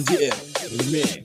NGL Remix.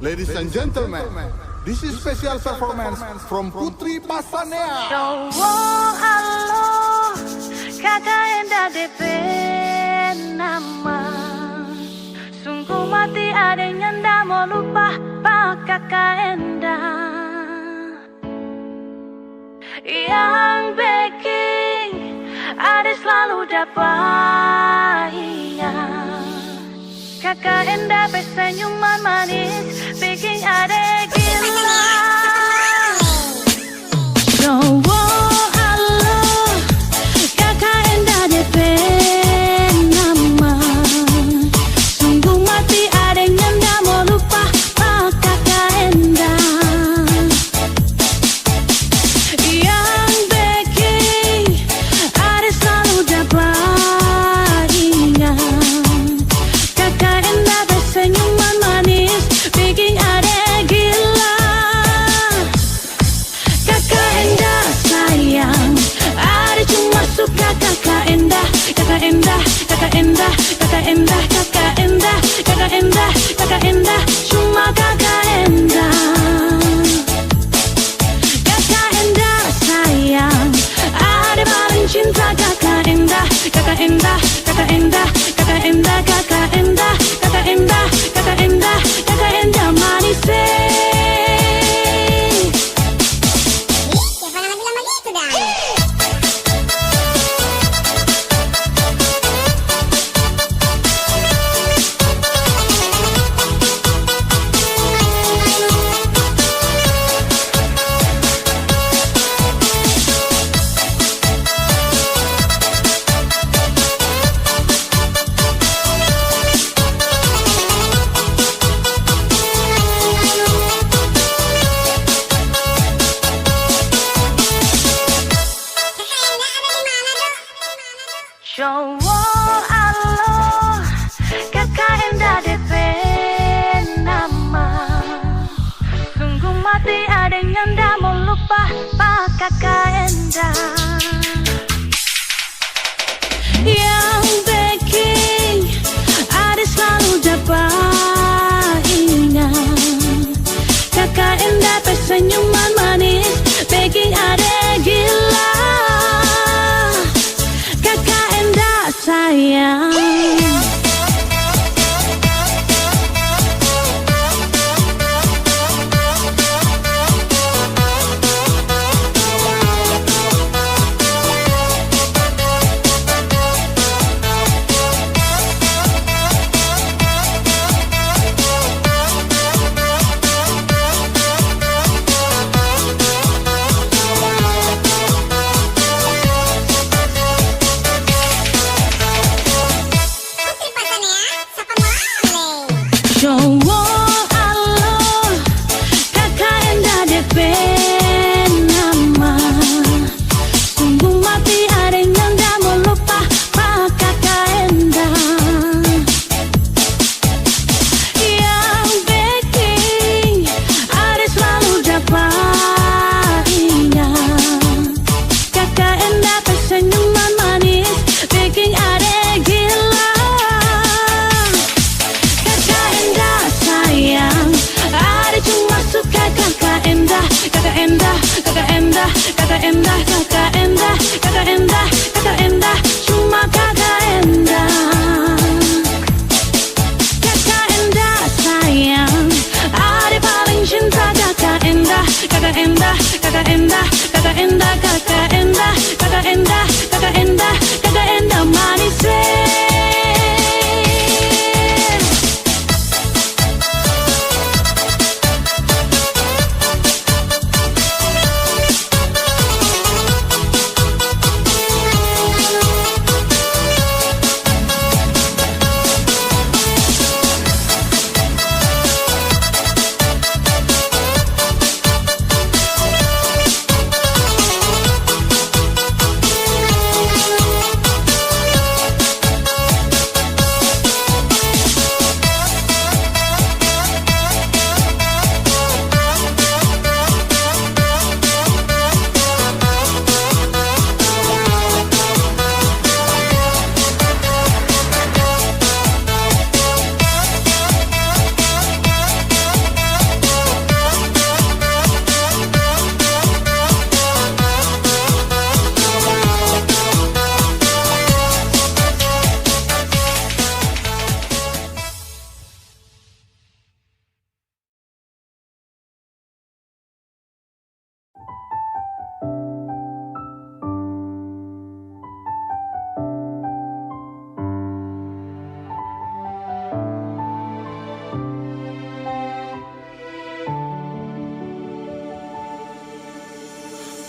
Ladies and gentlemen, this is special performance from Putri Pasanea. Cowok halo, kakak Enda DP nama. Sungguh mati adanya ndak mau lupa pak kakak Enda. Yang baking ada selalu dapat iya. Kakak Enda bersenyuman manis bikin ada gila. Cowok halo, kakak Enda DP nama. Sungguh mati adanya ndak mau lupa pak kakak Enda. Yang baking ada selalu dapat iya. Kakak Enda bersenyuman manis bikin ada gila. Kakak Enda sayang, ada cuma suka kakak Enda. Kakak Enda, kakak Enda, kakak Enda, kakak Enda, kakak Enda, kakak Enda, cuma kakak Enda. Kakak Enda sayang, ada paling cinta kakak Enda. Kakak Enda, kakak Enda, kakak Enda, kakak Enda, kakak Enda, kakak Enda, kakak Enda manis. Jangan bilang begitu dah. Cowok alo, kakak Enda DP nama. Sungguh mati ada yang ndak mau lupa pak kakak Enda. Yang bikin ada selalu dapat ingat kakak Enda tersenyuman manis bikin ada gila. Kakak Enda sayang. Cowok alo, kakak Enda DP nama. Sungguh mati ada yang ndak mau lupa pak kakak Enda. Yang bikin ada selalu dapat ingat kakak Enda tersenyuman manis bikin ada gila. Ada cuma suka kakak Enda, kakak Enda, kakak Enda, kakak Enda, kakak Enda, kakak Enda, kakak Enda, cuma kakak Enda. Kakak Enda sayang, ada paling cinta kakak Enda, kakak Enda, kakak Enda, kakak Enda, kakak Enda, kakak Enda, kakak Enda, kakak Enda manis.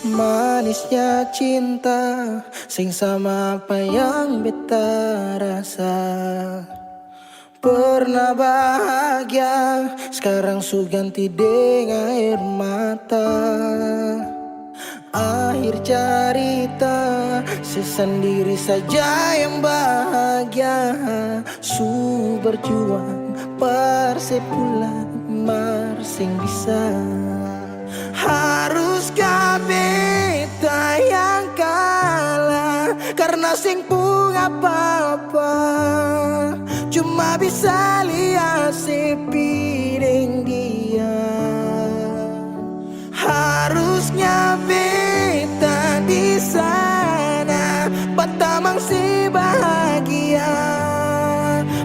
Manisnya cinta sing sama apa yang beta rasa. Pernah bahagia, sekarang su ganti dengan air mata. Akhir cerita, sesendiri saja yang bahagia. Su berjuang, persepulan marsing bisa. Haruskah beta yang kalah karena sing pun apa-apa, cuma bisa lihat sepiring dia. Harusnya beta di sana pertamang si bahagia,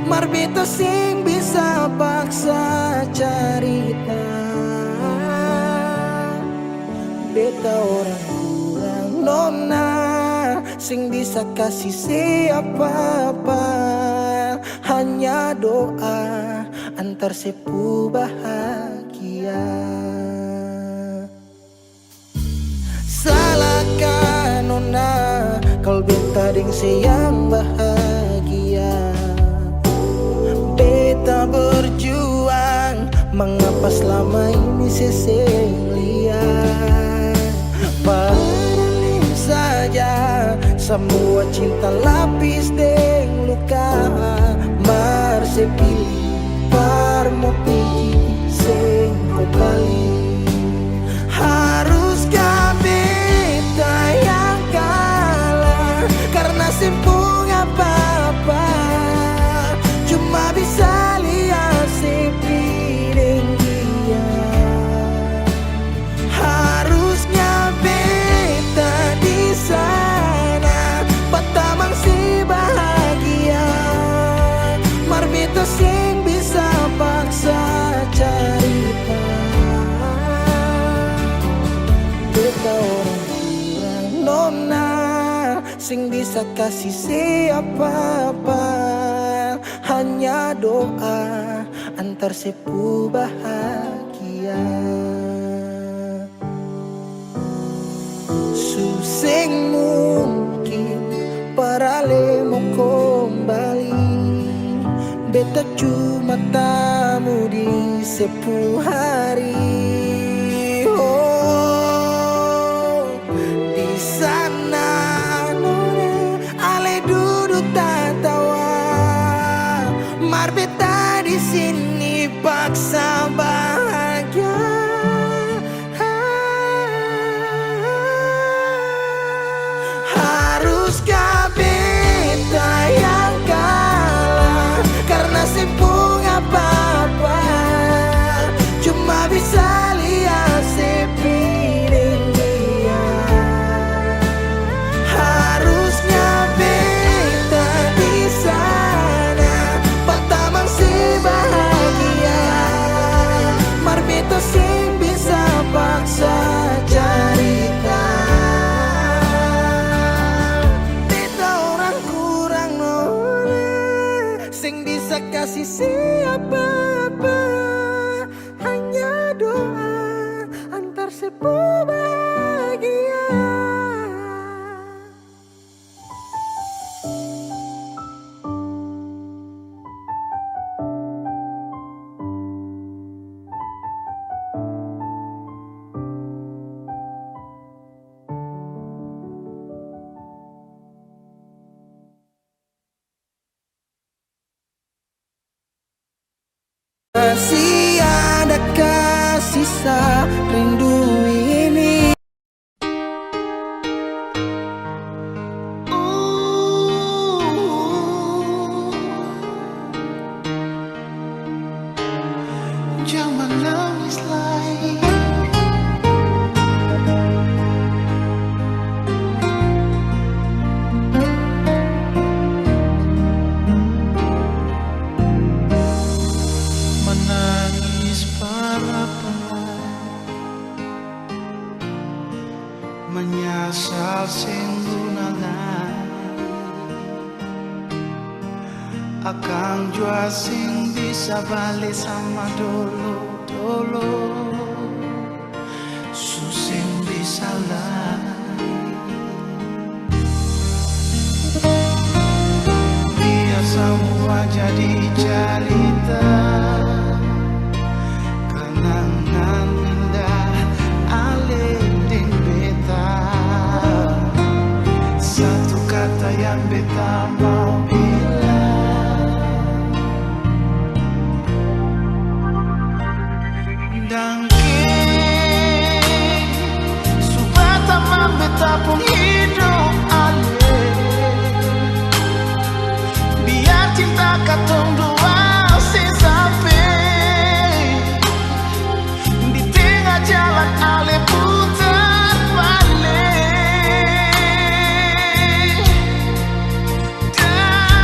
mar beta sing bisa paksa cerita. Beta orang kurang nona, sing bisa kasih siapa-apa. Hanya doa antar sepu bahagia. Salahkan nona, kalau beta ding sayang bahagia. Beta berjuang, mengapa selama ini seseng lihat. Padahal saja semua cinta lapis deng luka. Mar sepilih par mo pilih sing kembali. Haruskah beta yang kalah karena simpung apa-apa, cuma bisa lihat sepiring dia. Harusnya beta di sana patamang si bahagia. Mar beta sing bisa paksa cerita. Beta orang kurang nona sing bisa kasih siapa-apa, hanya doa antar sepu bahagia. Susing mungkin para lemo kembali, beta cuma tamu di sepu hari. Oh, di sana nona ale duduk tatawa, mar beta di sini paksa bahagia. Haruskah beta yang kalah karena simpung apa-apa, cuma bisa lihat sepiring dia. Harusnya beta di sana patamang si bahagia. Mar beta sing bisa paksa cerita. Beta orang kurang nona sing bisa kasih siapa-apa, hanya doa antar sepu bahagia. Masih adakah sisa rindu ini? Jangan nangis lagi. Menangis para pemain, menyasal singgunangan, akang jua sing bisa balik sama dulu susing bisa biar semua jadi cerita. Kenangan indah alih ding beta, satu kata yang beta mau bilang. Dangke subata mam beta pun hidup alih, biar cinta katong dua sampai di tengah jalan ale putar balik. Dan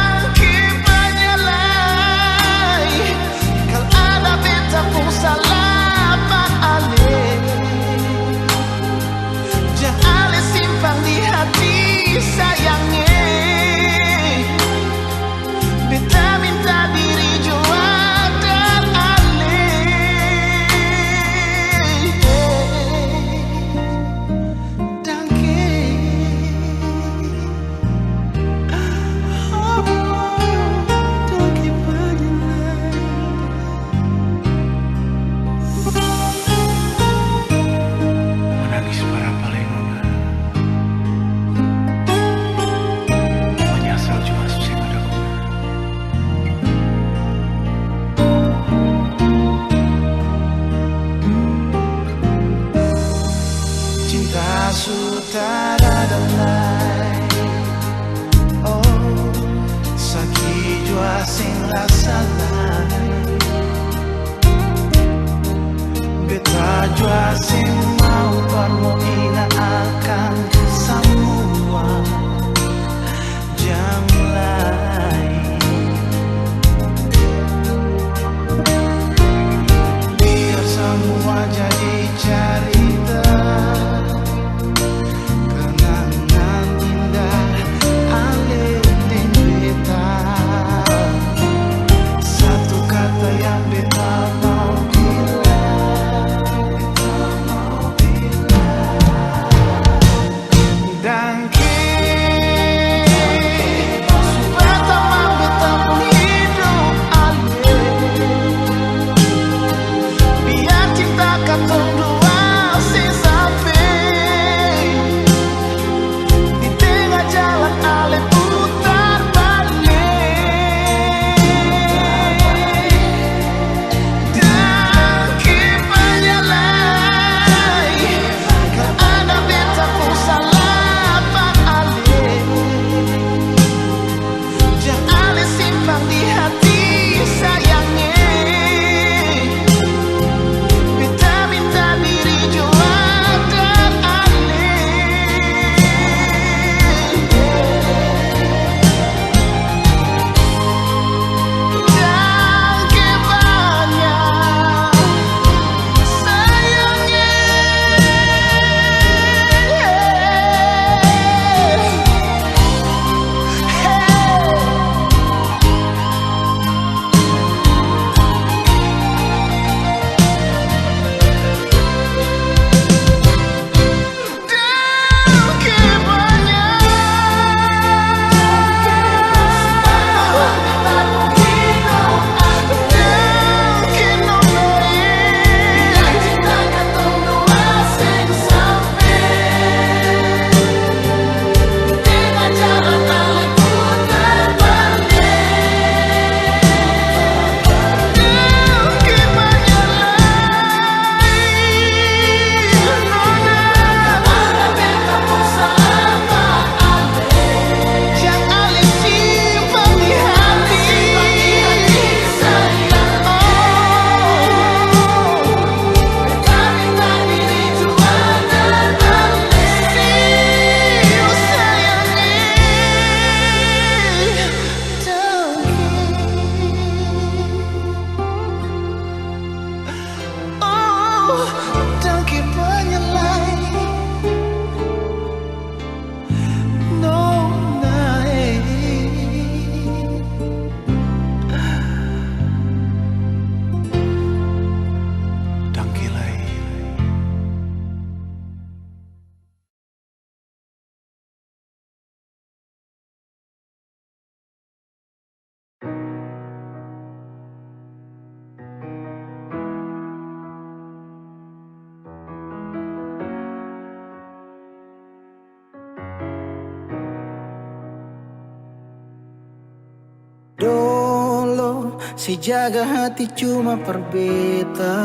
Dolo si jaga hati cuma perbeta,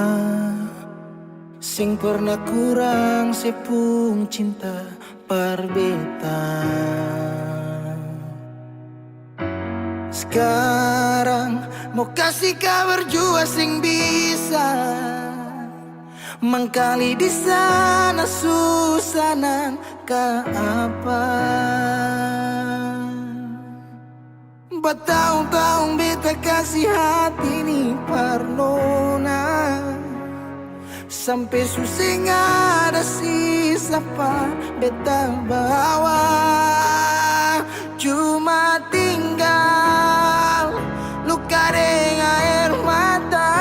sing pernah kurang sepung cinta perbeta. Sekarang mau kasih kabar jua sing bisa mangkali di sana susah nang ka apa. Bertahun-tahun beta kasih hati ni parnona, sampai susah ada sisa pa beta bawa. Cuma tinggal luka dengan air mata.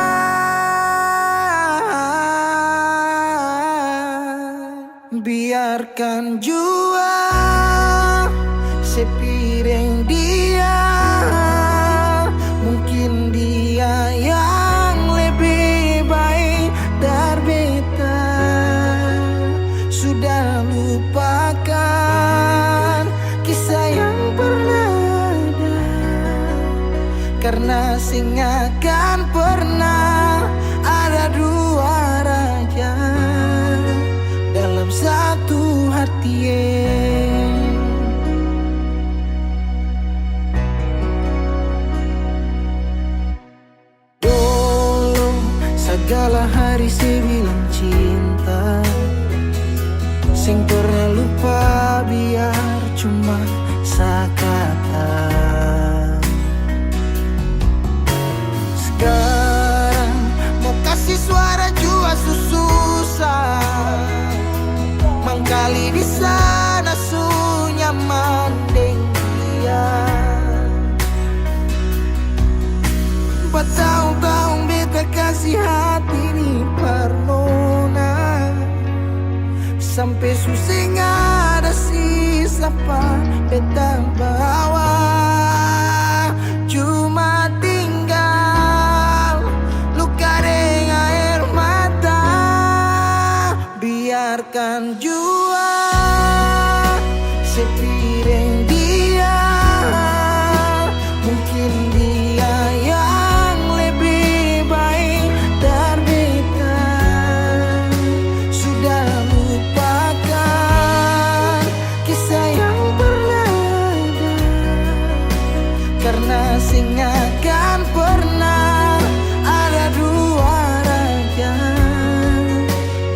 Biarkan jua sepiring dia, mungkin dia yang lebih baik dari beta. Sudah lupakan kisah yang pernah ada, karena sing akan pernah ada dua raja dalam satu hati. Dulu segala hari saya bilang cinta, sing pernah lupa biar cuma sekata. Sekarang mau kasih suara jua susah, mangkali di sana su nyaman deng dia. Bertahun-tahun beta kasih hati ni parnona, sampai susah ada sisa pa beta bawa. Cuma tinggal luka dengan air mata. Biarkan jua sepiring dia, mungkin dia yang lebih baik dari beta. Sudah lupakan kisah yang pernah ada, karena sing akan pernah ada dua raja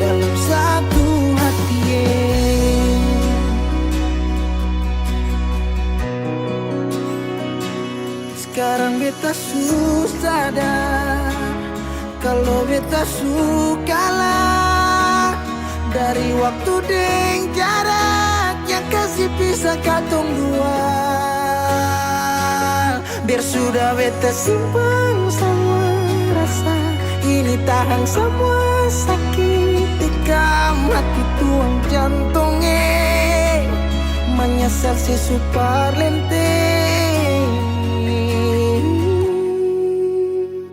dalam satu hati. Sekarang beta susah sadar kalau beta sukalah dari waktu deng jarak yang kasih pisah katong dua. Biar sudah beta simpan semua rasa ini, tahan semua sakit tikam hati tuang jantungnya, menyesal si super lenteng.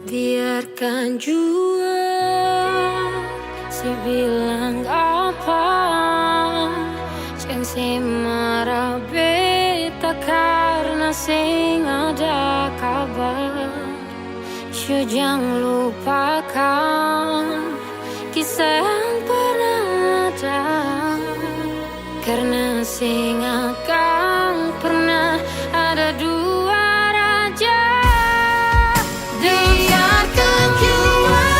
Biarkan jua si bilang apa, jangan si marah beta karena sing ada kabar. Jangan lupakan kisah yang pernah ada, karena sing akan pernah ada dua raja. Biarkan jua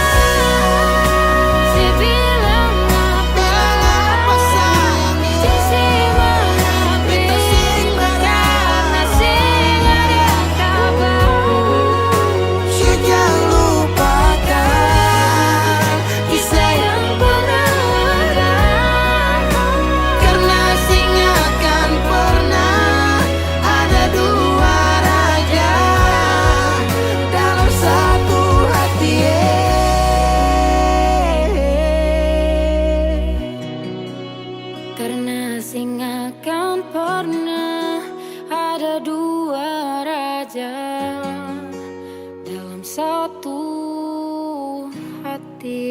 si bilang apa sayang, si marah beta karena sing ada kabar. Jangan lupakan kisah yang pernah ada, karena sing akan pernah ada dua raja dalam satu hati. Karena sing akan pernah ada dua raja dalam satu hati.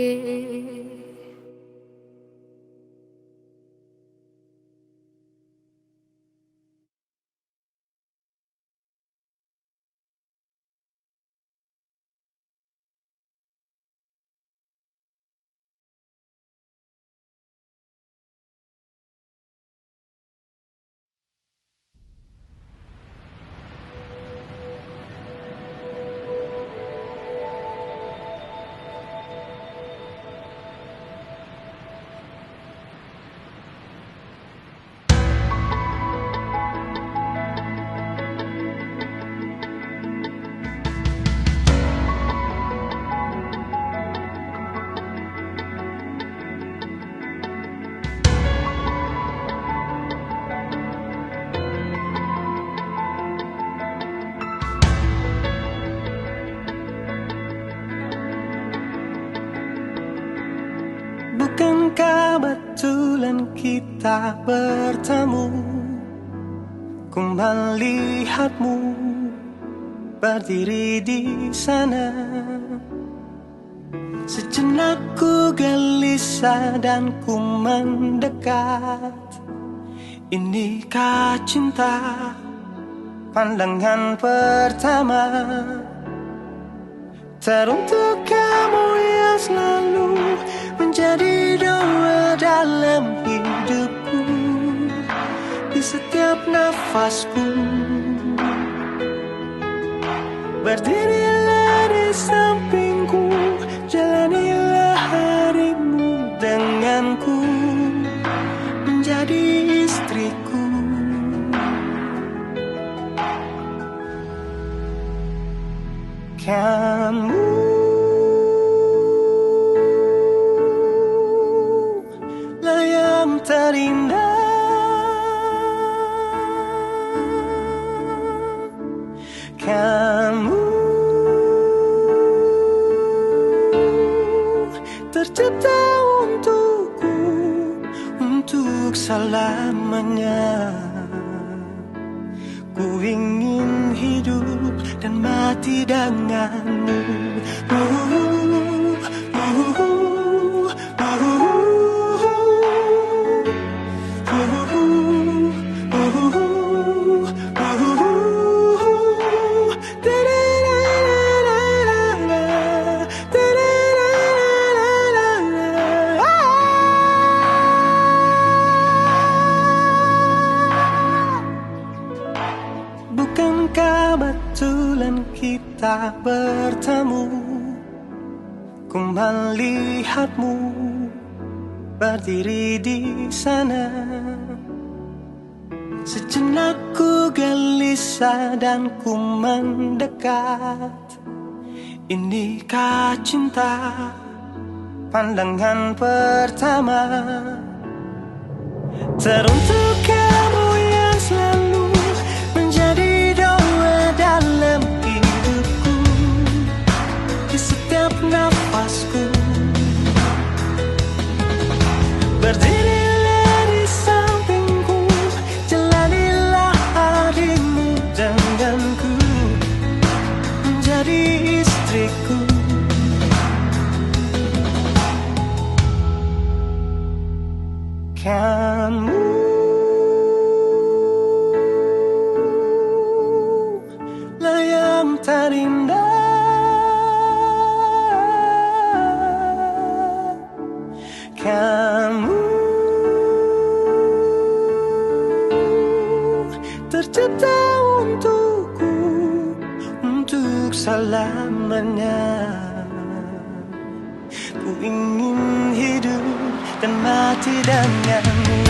bulan kita bertemu, ku melihatmu berdiri di sana. Sejenak ku gelisah dan ku mendekat. Inikah cinta pandangan pertama? Teruntuk kamu yang selalu menjadi doa dalam hidupku, di setiap nafasku. Berdirilah di sampingku, jalanilah harimu denganku, menjadi istriku. Kamu lah yang terindah. Kamu tercipta untukku, untuk selamanya. Ku ingin hidup dan mati denganmu. Bukankah betulan kita bertemu? Ku melihatmu berdiri di sana. Sejenak ku gelisah dan ku mendekat. Inikah cinta pandangan pertama? Teruntuk kamu yang selalu menjadi doa dalam hidupku, di setiap nafasku. Berdirilah di sampingku, jalanilah harimu denganku, menjadi istriku. Kamu lah yang terindah. Kamu tercipta untukku, untuk selamanya. Ku ingin hidup dan mati denganmu.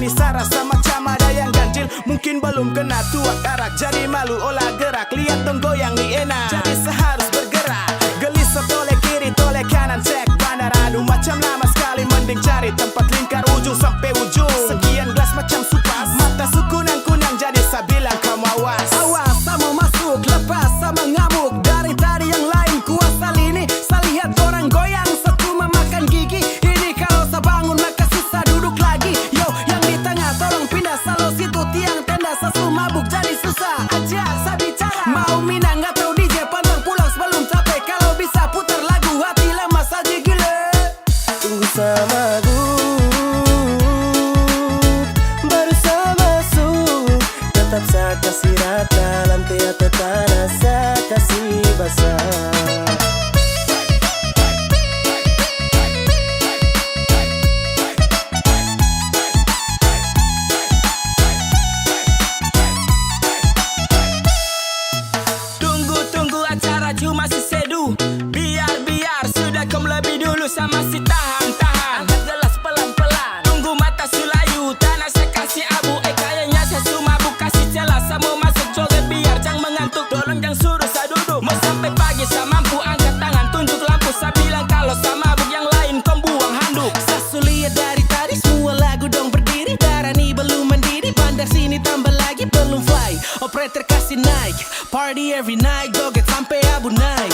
gelisah, rasa macam ada yang ganjil. Mungkin belum kena tua karak, jadi malu olah gerak. Lihat dong goyang nih enak, jadi seharus bergerak. Gelisah toleh kiri, toleh kanan, cek bandar. Aduh macam lama sekali, mending cari tempat lingkar ujung sampai ujung. Sekian gelas macam supas, mata sukunang-kunang, jadi saya bilang kamu awas. Awas, saya mau masuk, lepas sama ngamuk. Dari tadi yang lain kuasa lini, saya lihat orang goyang, satu memakan gigi. Ini kalau saya bangun maka susah duduk lagi. Yo, yang di tengah tolong pindah, salo situ tiang tenda. Saya mabuk jadi susah aja saya bicara. Mau minang atau DJ pantang pulang sebelum capek. Kalau bisa putar lagu hati lemas aja gila. Tunggu sama baru saya masuk. Tetap saya kasih rata, lantai atau tanah saya kasih basah. Tunggu acara cuma si sedu. Biar sudah kau lebih dulu, sama si tahan. Angkat gelas pelan-pelan, tunggu mata sulayu. Tanah saya kasih abu, kayaknya saya sumabuk. Kasih celah, saya mau masuk joget biar jangan mengantuk. Tolong jangan suruh saya duduk, mau sampai pagi saya mampu. Angkat tangan, tunjuk lampu, saya bilang kalau saya mabuk. Yang lain kau buang handuk. Saya sulihat dari tadi, semua lagu dong berdiri. Darah nih belum mendidih, bandar sini tambah lagi belum fly. Operator kasih naik, party every night, joget sampai abu naik.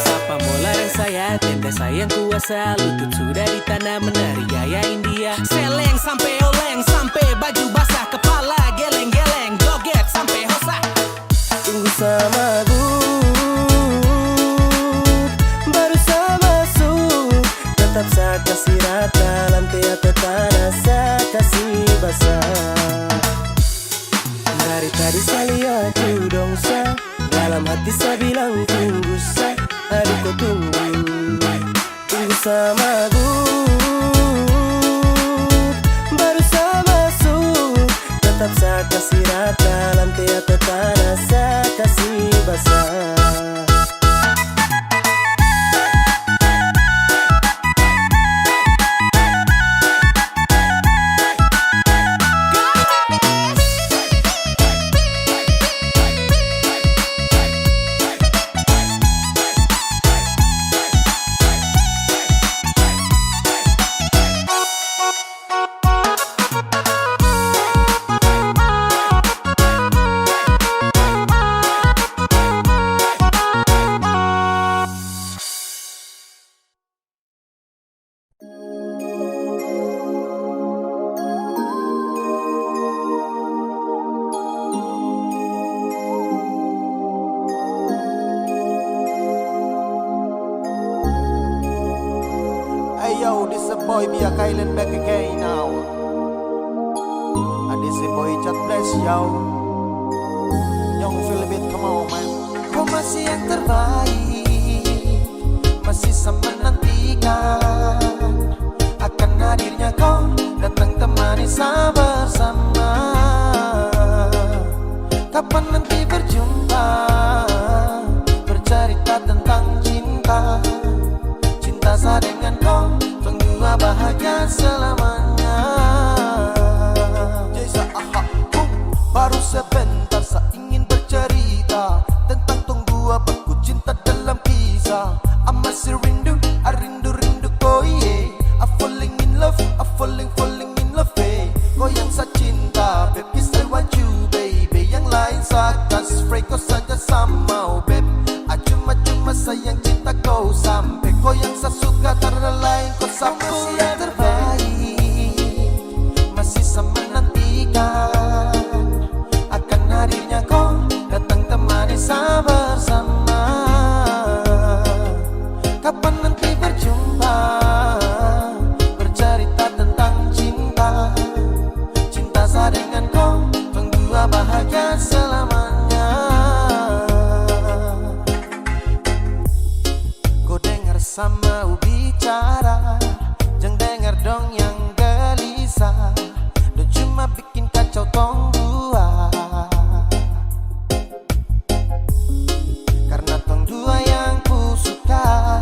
Sapa mau larang saya, tenda sayang kuasa. Lutut sudah di tanah, menari gaya India. Seleng sampai oleng, sampai baju basah. Kepala geleng-geleng, joget sampai hosa. Tunggu sama baru saya masuk. Tetap saya kasih rata, lantai atau tanah saya kasih basah. Dari tadi saya lihat dong saya, dalam hati saya bilang tunggu saya. Aduh kau tunggu sama baru saya masuk. Tetap saya kasih rata, lantai atau tanah saya kasih basah. Hey yo, this a boy Bia Kylan back again now. And this a boy Chat Bless yo. Young Philibit, come on man. Kau masih yang terbaik, masih sama nantikan akan hadirnya kau datang temani saya bersama. Kapan nanti berjumpa, bercerita tentang cinta. Cinta saya dengan kau, tunggu bahagia selamanya. Baru sebentar saya ingin bercerita tentang tunggu abadku cinta dalam kisah. I masih rindu, I rindu kau yeah. I falling in love, I falling in love eh. Kau yang saya cinta, baby I want you baby. Yang lain saya kasih free, kau saja sama oh babe. Cuma sayang cinta kau sampai. Kau yang saya suka tiada lain, kau sampai yang terbaik. Masih sama nantikan akan hadirnya kau datang temani saya bersama. Kapan nanti berjumpa, bercerita tentang cinta. Cinta saya dengan kau, tunggu bahagia selamanya. Kau dengar sama bicara, jangan dengar dong yang gelisah. Dan cuma bikin kacau tong dua. Karena tong dua yang ku suka,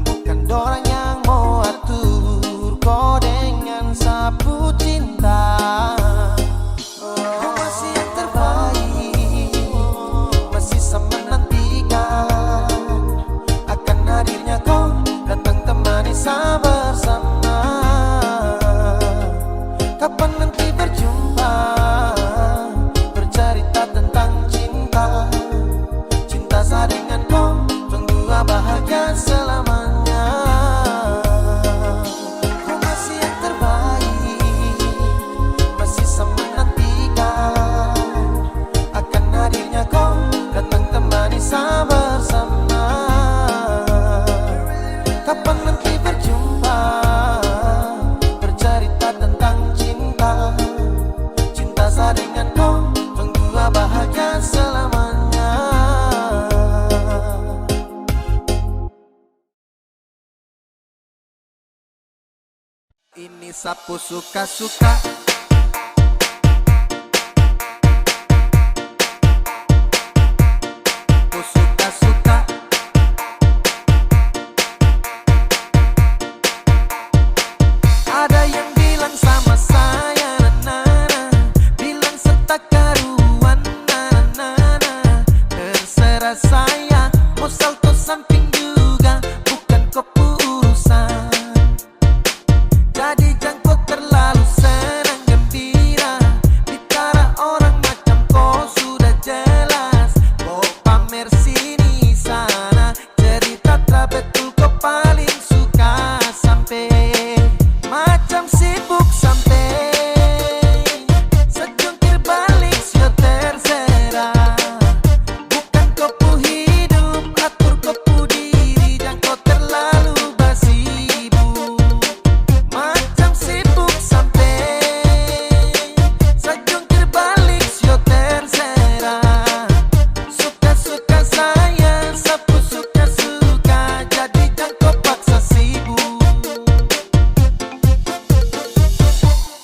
bukan dorang yang mau atur. Kau dengan sapu cinta. sapu suka-suka. Ada yang bilang sama saya, na-na-na, bilang setak karuan, na-na-na. Terserah saya, mau salto samping juga, bukan kepurusan. Jadi jangkau terlalu senang gembira, bicara orang macam kau sudah jelas. Kau pamer sini sana, cerita tak betul kau paling suka sampai macam sibuk sampai sejungkir balik sio terserah. Bukan kopu hidup, atur kopu diri, dan kau terlalu basibuk. Macam sibuk sampai sejungkir balik sio terserah. Suka-suka saya, sapu suka-suka, jadi jangan kau paksa sibuk.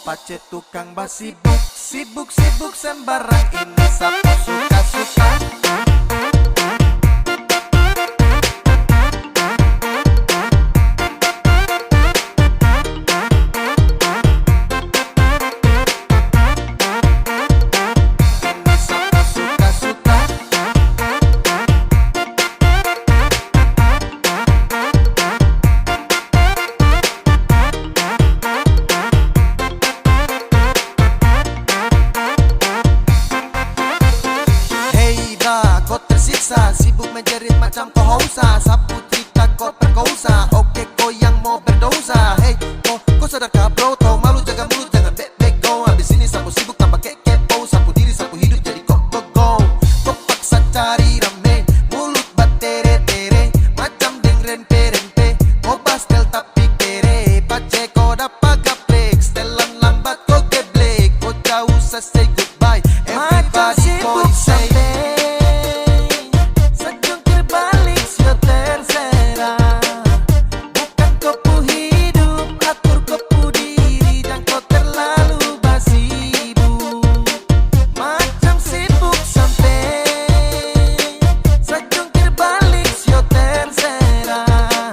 Pace tukang basibuk, sibuk-sibuk sembarang, ini sapu suka-suka. Ini sapu suka-suka. Hei dah, kau tersiksa, sibuk menjerit macam kau hausa. Sapu cerita kau perkosa, oke kau yang mau berdosa. Hei, kau sadarkah bro, tau malu jaga mulut, jangan bek-bek go. Habis ini sapu sibuk tanpa kepo, sapu diri, sapu hidup, jadi kok go. Kau paksa cari rame, mulut batere-tere, macam deng rempe-rempe. Kau pastel tapi kere, pace kau dapat gaplek, setelan lambat kau geblek. Kau jauh say goodbye, everybody kau say. Sejungkir balik sio terserah. Bukan kopu hidup, atur kopu diri, dan kau terlalu basibuk. Macam sibuk sampai sejungkir balik sio terserah.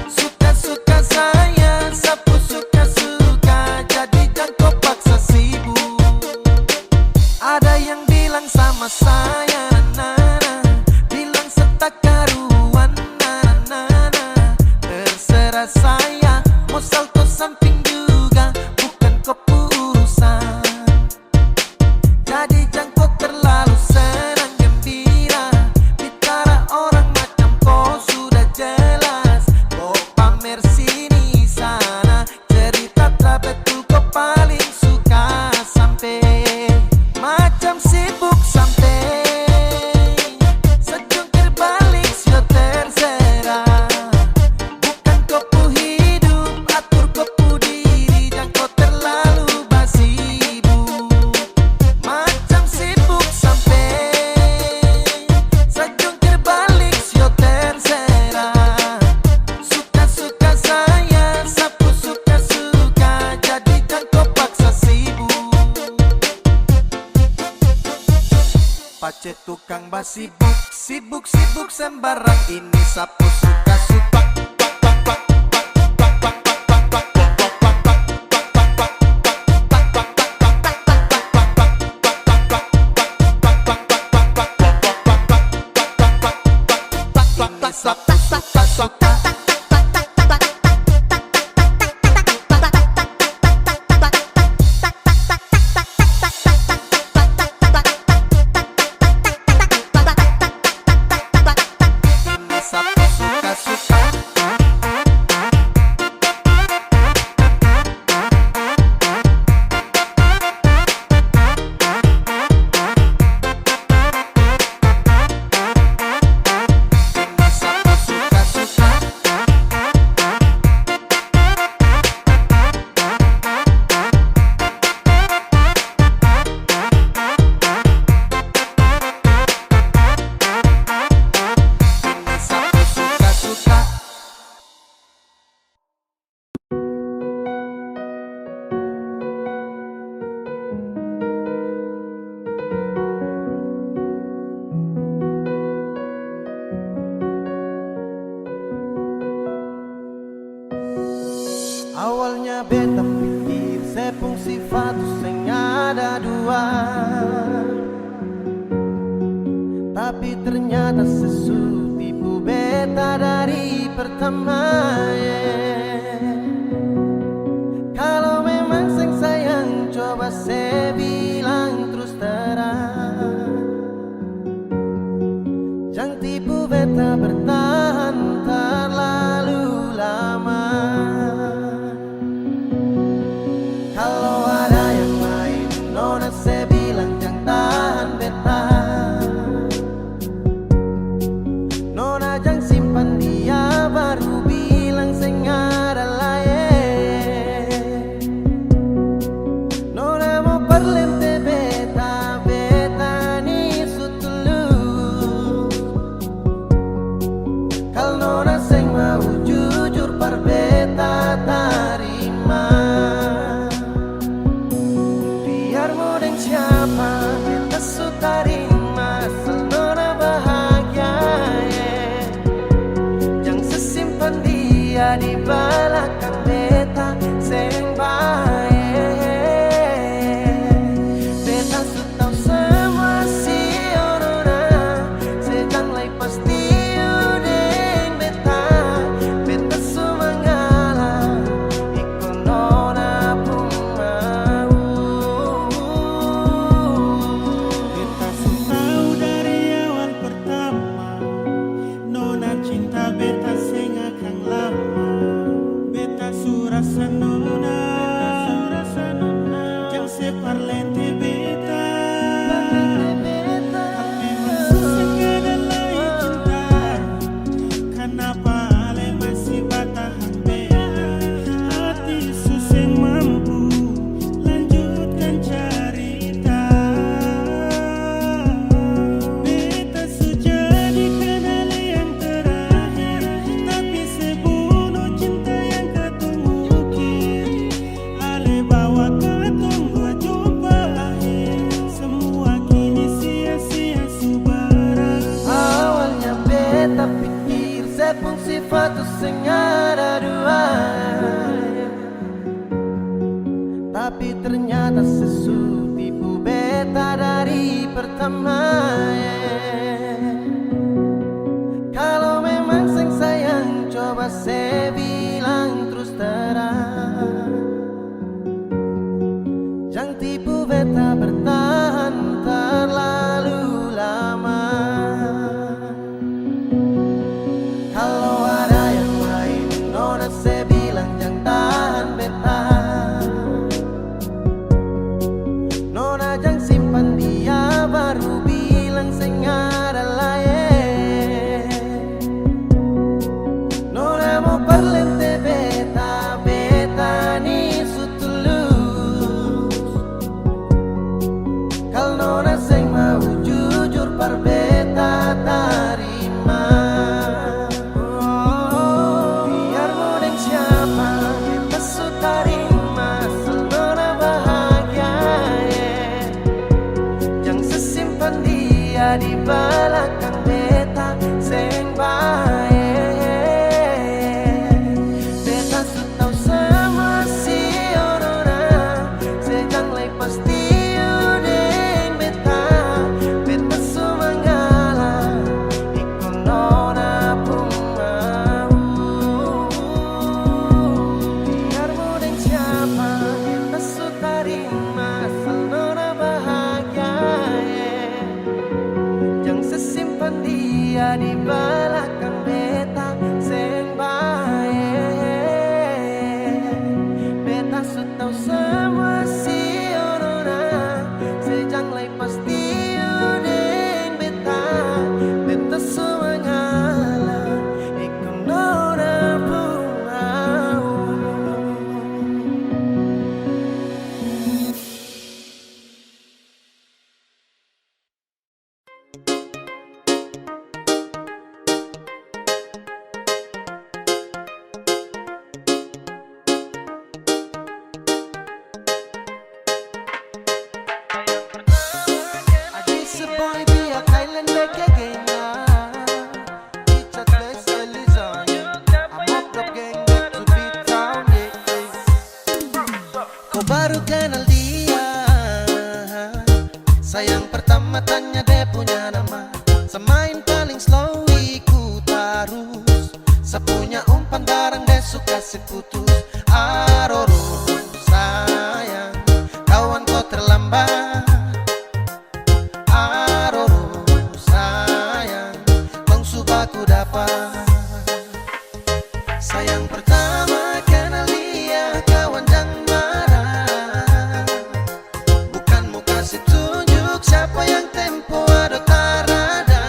Suka-suka saya, sapu suka-suka, jadi jangan kau paksa sibuk. Ada yang bilang sama saya, na-na-na, bilang setak karuan, na-na-na. Terserah saya, mau salto samping juga, bukan kepurusan. Jadi jangan kau terlalu senang gembira, bicara orang macam kau sudah jelas. Kau pamer sini sana, cerita tak betul kau paling suka sampai macam sibuk sampai sejungkir balik sio terserah. Bukan kopu hidup, atur kopu diri, dan kau terlalu basibuk. Macam sibuk sampai sejungkir balik sio terserah. Suka-suka saya, sapu suka-suka, jadi jangan kau paksa sibuk. Pace tukang basibuk, sibuk-sibuk sembarang, ini sapu suka-suka. Ini sapu suka-suka. Ini sapu suka-suka. ada dua, tapi ternyata sesu tipu beta dari pertama. Kalau memang sayang, coba saya bilang terus terang. Jangan tipu beta bertahan terlalu lama. Kalau ada yang lain, nona saya bilang jangan tahan beta. Nona jangan simpan dia, baru bilang saya nggak ada lain. Nona mau perlente beta, beta ni sutulus. Kalau nona saya mau jujur par beta tarima. Biar mau dan siapa beta sutarima, asal nona bahagia. Jangan sesimpan dia di belakang beta seng baik. Beta su tahu semua si nona, sedang lai pasti udeng beta. Beta su mengalah, ikut nona pun mau. Beta su tahu dari awal pertama, nona cinta beta seng akan lama. Beta su rasa nona, jangan separlente beta. Memang susah kedalai cinta, kenapa ale masih bertahan beta? Hati susah mampu lanjutkan cerita. Beta su jadi kenali yang terakhir, tapi sebunuh cinta yang ketumukir. Ale bawa ketunggu jumpa akhir, semua kini sia-sia su berakhir. Awalnya beta pikir sepung sifat tu seng ada dua, tapi ternyata sesu tipu beta dari pertama. Kalau memang sayang, coba saya bilang terus terang. Jangan tipu beta bertahan terlalu lama. Kalau ada yang lain, nona saya bilang jangan tahan beta. Nona jangan simpan dia, baru bilang saya nggak ada lain. Nona mau perlente beta, beta ni sutulus. Kalau nona saya mau jujur par beta tarima. Biar mau dan siapa beta su tarima, asal nona bahagia. Jangan sesimpan dia di belakang beta seng baik. Beta su tahu semua si nona, sedang lai pasti udeng beta. Beta su mengalah, ikut nona pun mau. Biar mau dan siapa beta su tarima, asal nona bahagia. Jangan sesimpan dia di belakang beta seng baik. Beta su tahu semua si nona, sejang lai pasti udeng beta. Beta su mengalah, ikut nona pun mau. Sayang pertama tanya dia punya nama, semain paling slow ikut arus. Sepunya umpan barang dia suka seputus. Aroro sayang, kawan kau terlambat. Aroro sayang, tong subaku dapat. Sayang pertama kenal dia, kawan jangan marah. Bukan mau kasih tunjuk siapa yang tempo ada tarada.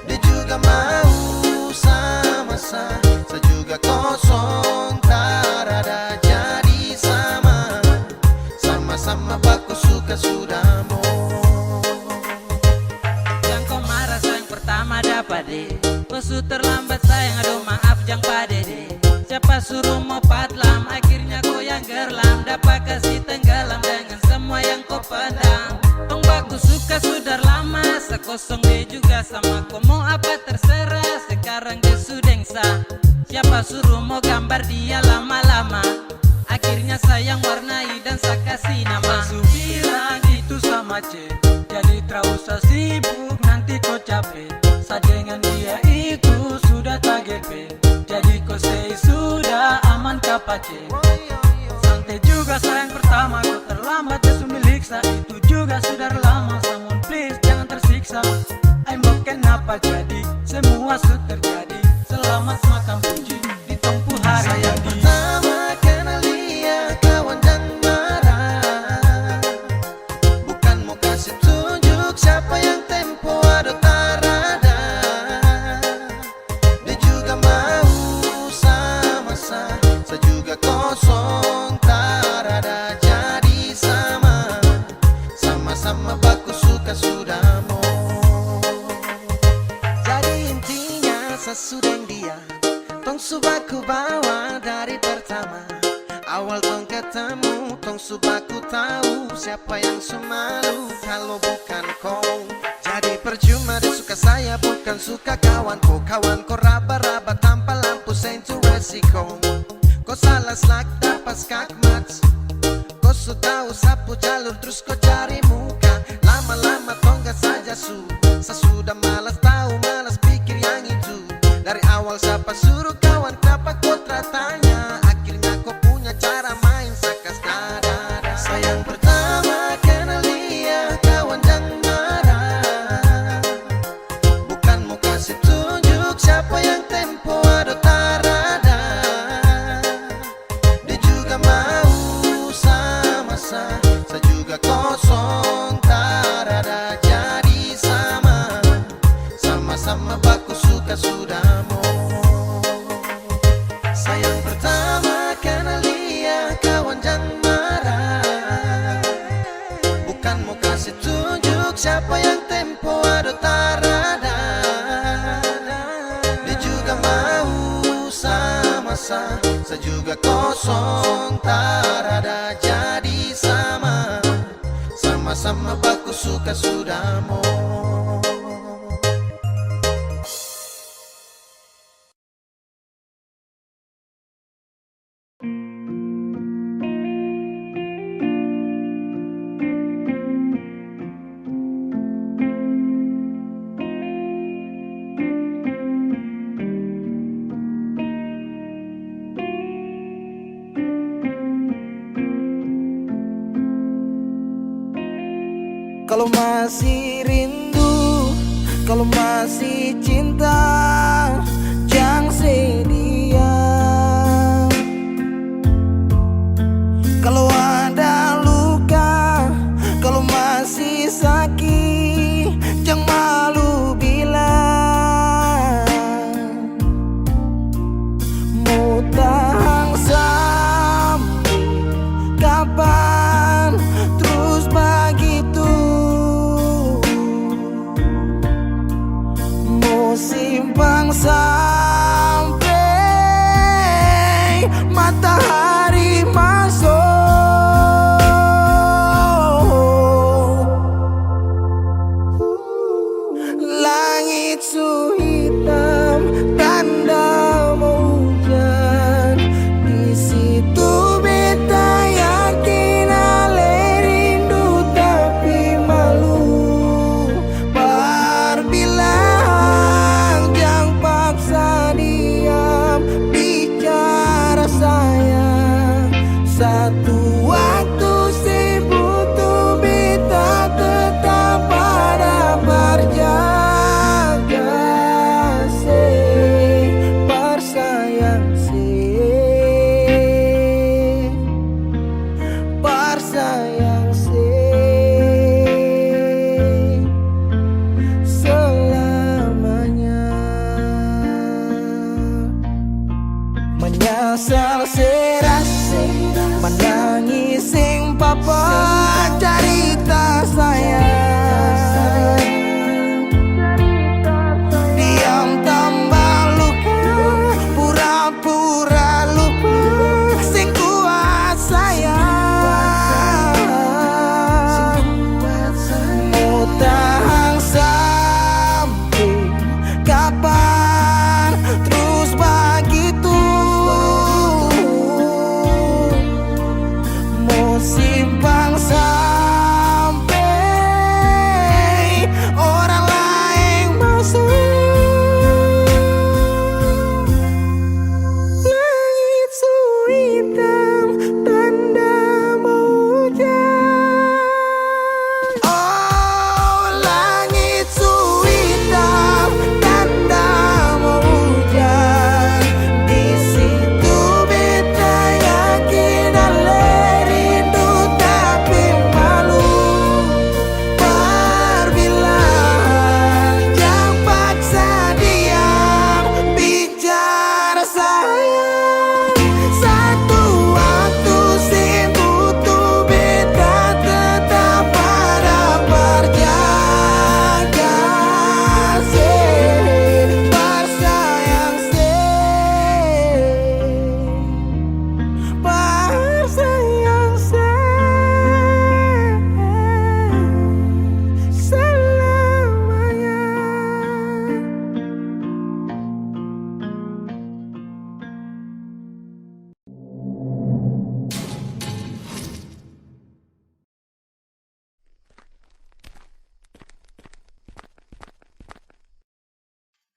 Dia juga mau sama-sama, saya juga kosong tarada. Jadi sama-sama baku suka sudah mau. Jangan kau marah sayang pertama dapat deh. Kau terlambat sayang, aduh maaf jang padede. Siapa suruh mau padlam, akhirnya kau yang gerlam. Dapat kasih tenggelam dengan semua yang kau pedang. Tong baku suka sudah lama, sekosong dia juga sama. Kau mau apa terserah, sekarang dia sudengsa. Siapa suruh mau gambar dia lama-lama, akhirnya sayang warnai dan saya kasih nama. Su bilang itu sama C, jadi terus sibuk nanti kau capek. Sa dengan dia itu sudah tak GP, jadi kau say sudah aman kapace. Santai juga sayang pertama kau terlambat jesu milik sa. Itu juga sudah lama, someone please jangan tersiksa. I'm mau kenapa jadi semua sudah terjadi. Selamat makan puji di tempuh hari. Sayang pertama kenal dia, kawan jangan marah. Bukan mau kasih tunjuk siapa yang tempo ada tarada. Dia juga mau sama-sama, saya juga kosong tarada. Jadi sama-sama baku suka sudah mau. Jadi intinya sesudeng dia, tong subaku bawa dari pertama. Awal tong ketemu, tong subaku tahu siapa yang semalu kalau bukan kau. Jadi percuma dia suka saya, bukan suka kawanku. Kawanku raba-raba tanpa lampu sentu resiko. Kau salah slack dapat skakmat. Kau sudah sapu jalur terus kau cari muka. Lama-lama tong gak saja sesudah malas tahu, malas pikir yang itu. Dari awal siapa suruh kawan, kenapa kau tanya? Akhirnya kau punya cara main sakas dada. Sayang pertama kenal dia, kawan jangan marah. Bukan mau kasih tunjuk siapa yang tempo ada tarada. Dia juga mau sama-sama, saya juga kosong tarada. Jadi sama-sama baku suka sudah mau. Sayang pertama kenal dia, kawan jangan marah. Bukan mau kasih tunjuk siapa yang tempo ada tarada. Dia juga mau sama-sama, saya juga kosong tarada. Jadi sama-sama baku suka sudah mau. Kalau masih rindu, kalau masih cinta, jangan sedia. Kalau ada luka, kalau masih sakit, jangan malu bilang. Mau tahan sampai kapan terus begitu? Mau simpang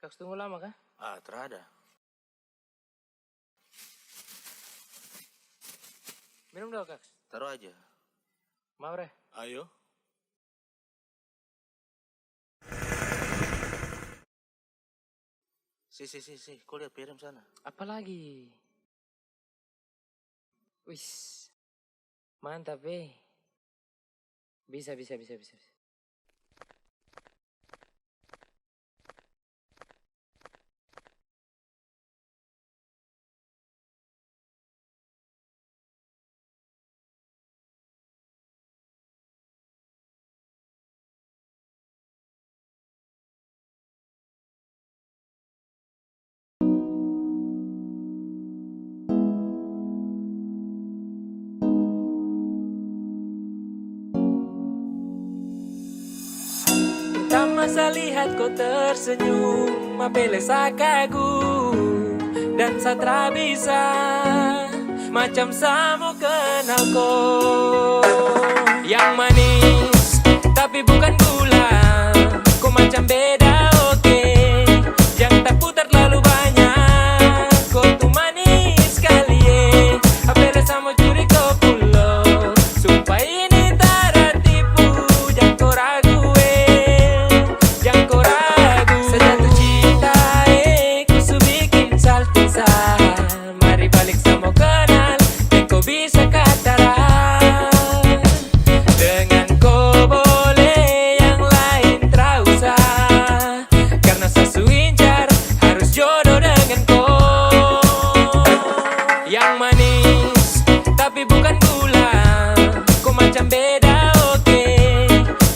Kaks tunggu lama kah? Ah, terada. Minum dong Kaks. Taruh aja. Mau Re? Ayo. Si, kau lihat piring sana. Apa lagi? Wis. Mantap Bisa. Tak masa lihat kau tersenyum, apelesa kagum dan satra bisa macam samo kenal kau. Yang manis tapi bukan gula, kau macam beda oke. Yang tak putar terlalu banyak, kau tuh manis sekali apelesa mau curi kau pulau. Sumpah ini tak tertipu, jangan kau ragu. Sejatuh cinta ku su bikin saltisa. Mari balik sama kenal, dan kau bisa kataran. Dengan kau boleh yang lain terusah, karena sasu incar harus jodoh dengan kau. Yang manis tapi bukan gula, kau macam beda oke.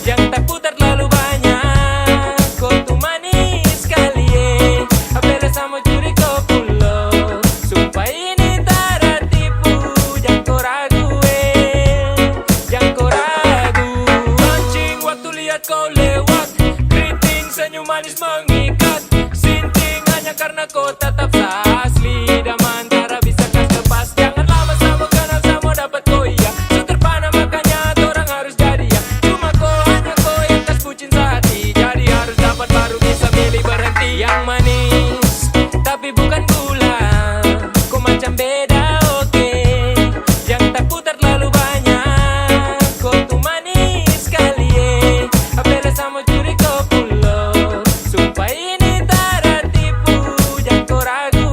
Yang tak putar terlalu banyak, kau tuh manis sekali apelesa mau curi kau pulau. Sumpah ini tak tertipu, jangan kau ragu jangan kau ragu. Mancing waktu lihat kau lewat, keriting senyum manis mengikat. Sinting hanya karena kau tetap asli, dan antara bisa kas lepas. Jangan lama sama kenal sama dapat kau iya. So terpana makanya orang harus jadi ya. Cuma hanya kau yang kas bucin sehati, jadi harus dapat baru bisa milih berhenti. Yang manis tapi bukan gula, kau macam beda oke. Yang tak putar terlalu banyak, kau tuh manis sekali apelesa mau curi kau pulau. Sumpah ini tak tertipu, jangan kau ragu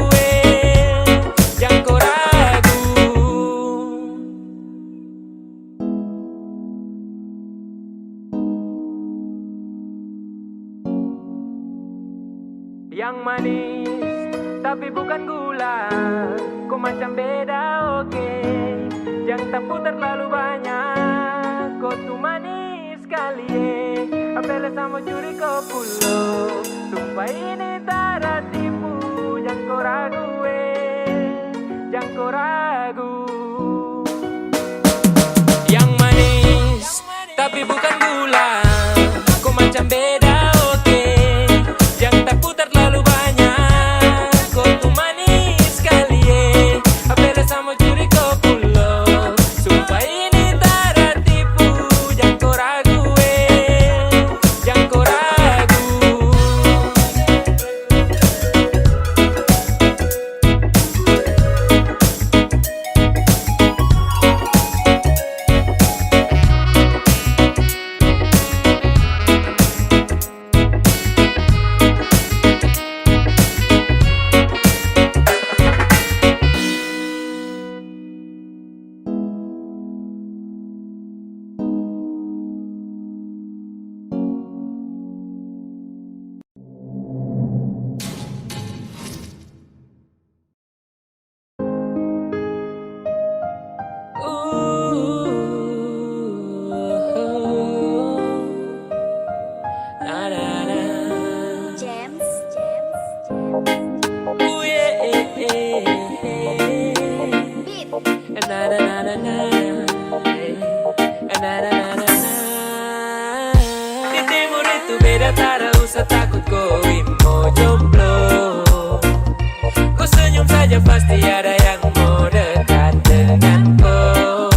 jangan kau ragu. Yang manis tapi bukan gula, kau macam beda oke. Yang tak putar terlalu banyak, kau tuh manis sekali apelesa mau curi kau pulau. Sumpah ini tak tertipu, jangan kau ragu jangan kau ragu. Yang manis tapi bukan gula, kau macam beda oke. Yang tak putar terlalu banyak, kau tuh manis sekali apelesa mau curi kau pulau. Sumpah ini tak tertipu, jangan kau ragu jangan kau ragu. Di timur itu beda, tak usah takut kau mau jomblo. Kau senyum saja pasti ada yang mau dekat dengan kau.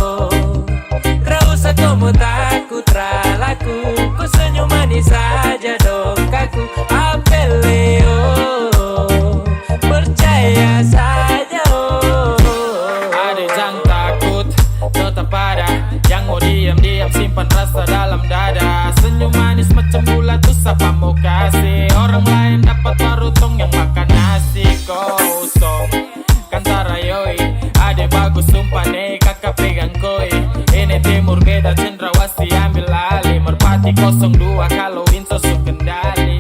Tak usah kau mau takut ralaku, kau senyum manis saja dong kaku. Apeleo Diam simpan rasa dalam dada. Senyum manis macam gula tuh siapa mau kasih. Orang lain dapat parutong yang makan nasi kosong. Kantara yoi, ade bagus sumpah nih kakak pegang koi. Ini timur beda cendrawasih ambil alih. Merpati 02 kalau Windsor su kendali.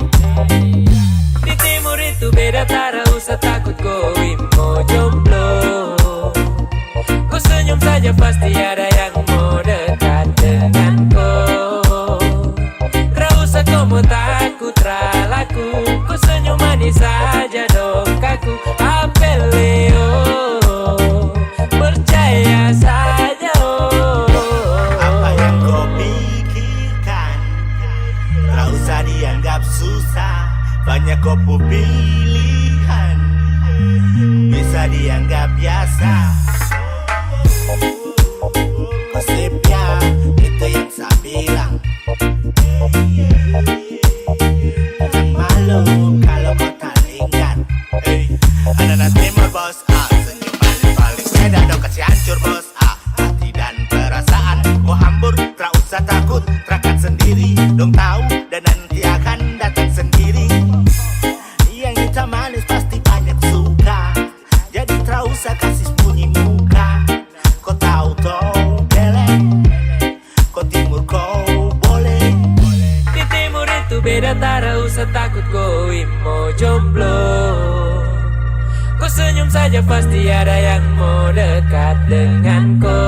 Di timur itu beda tara usah takut koi mau jomblo. Ku senyum saja pasti ada yang mau dekat denganku. Gak usah kau mau takut ralaku. Ku senyum manis saja dong kaku. Apeleo, percaya saja oh. Apa yang kau pikirkan, gak usah dianggap susah. Banyak kau pilihan, bisa dianggap biasa. Konsepnya itu yang saya bilang. Jangan malu kalau kau tak ingat. Anak-anak timur bos, senyum paling beda dong kasih hancur bos. Hati dan perasaan kau hambur, tak usah takut, terakan sendiri. Dong tahu dan nanti akan datang sendiri. Yang hitam manis pasti banyak suka, jadi tak usah kasih sembunyi muka. Kau tahu toh bele, kau timur kau boleh. Di timur itu beda tara usah takut koi mau jomblo. Ku senyum saja pasti ada yang mau dekat denganku.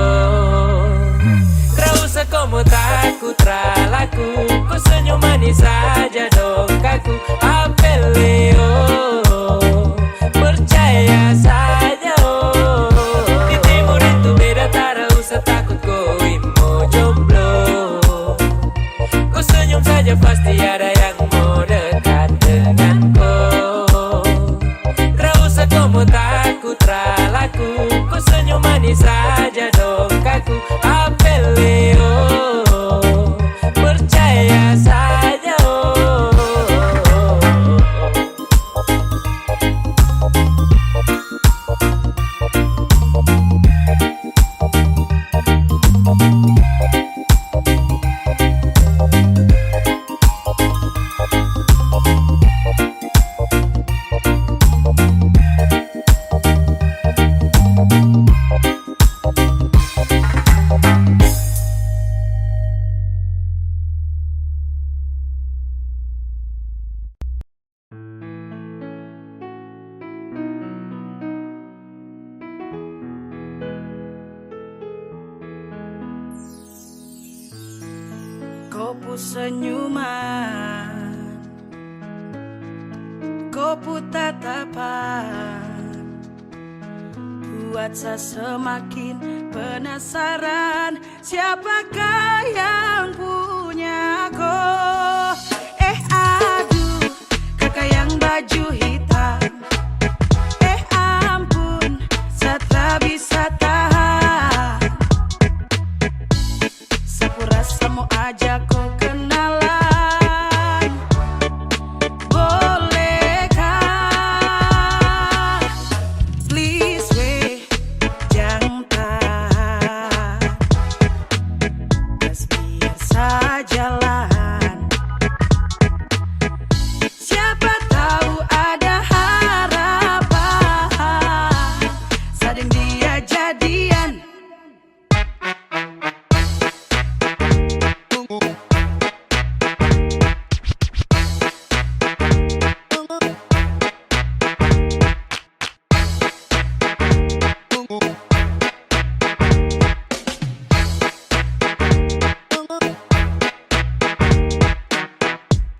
Gak usah kau mau takut ralaku. Ku senyum manis saja dong kaku. Apeleo, percaya saja oh. Di timur itu beda tara usah takut koi mau jomblo. Ku senyum saja pasti ada yang mau dekat denganku. Gak usah kau mau takut ralaku. Ku senyum manis saja dong kaku. Apeleo, percaya saja oh. Kopu senyuman, kopu tatapan, buat saya semakin penasaran. Siapakah yang punya kau? Aduh, kakak yang baju hitam. Ampun, saya tak bisa tahan. Sepurasa mau ajak kau kenalan. Bolehkah? Please weh, jangan tahan. Gas biar saya jalan. Siapa tahu ada harapan. Sading dia jadian.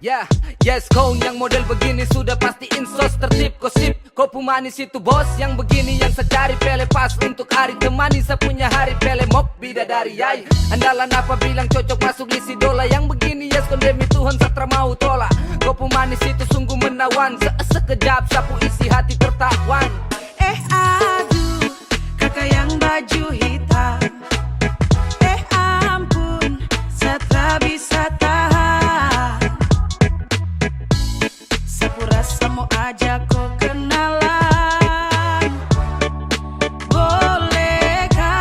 Ya, yes kau yang model begini sudah pasti insos tertib gosip. Kopu manis itu bos yang begini yang saya cari. Pele pas untuk hari temani saya punya hari. Pele mok bidadari yai. Andalan apa bilang cocok masuk isi dola. Yang begini yes kondemi Tuhan satra mau tolak. Kopu manis itu sungguh menawan. Sekejap sapu isi hati tertawan. Aduh, kakak yang baju hitam. Ampun, saya tak bisa tahan. Sepurasa mau ajak kau kenalan. Bolehkah?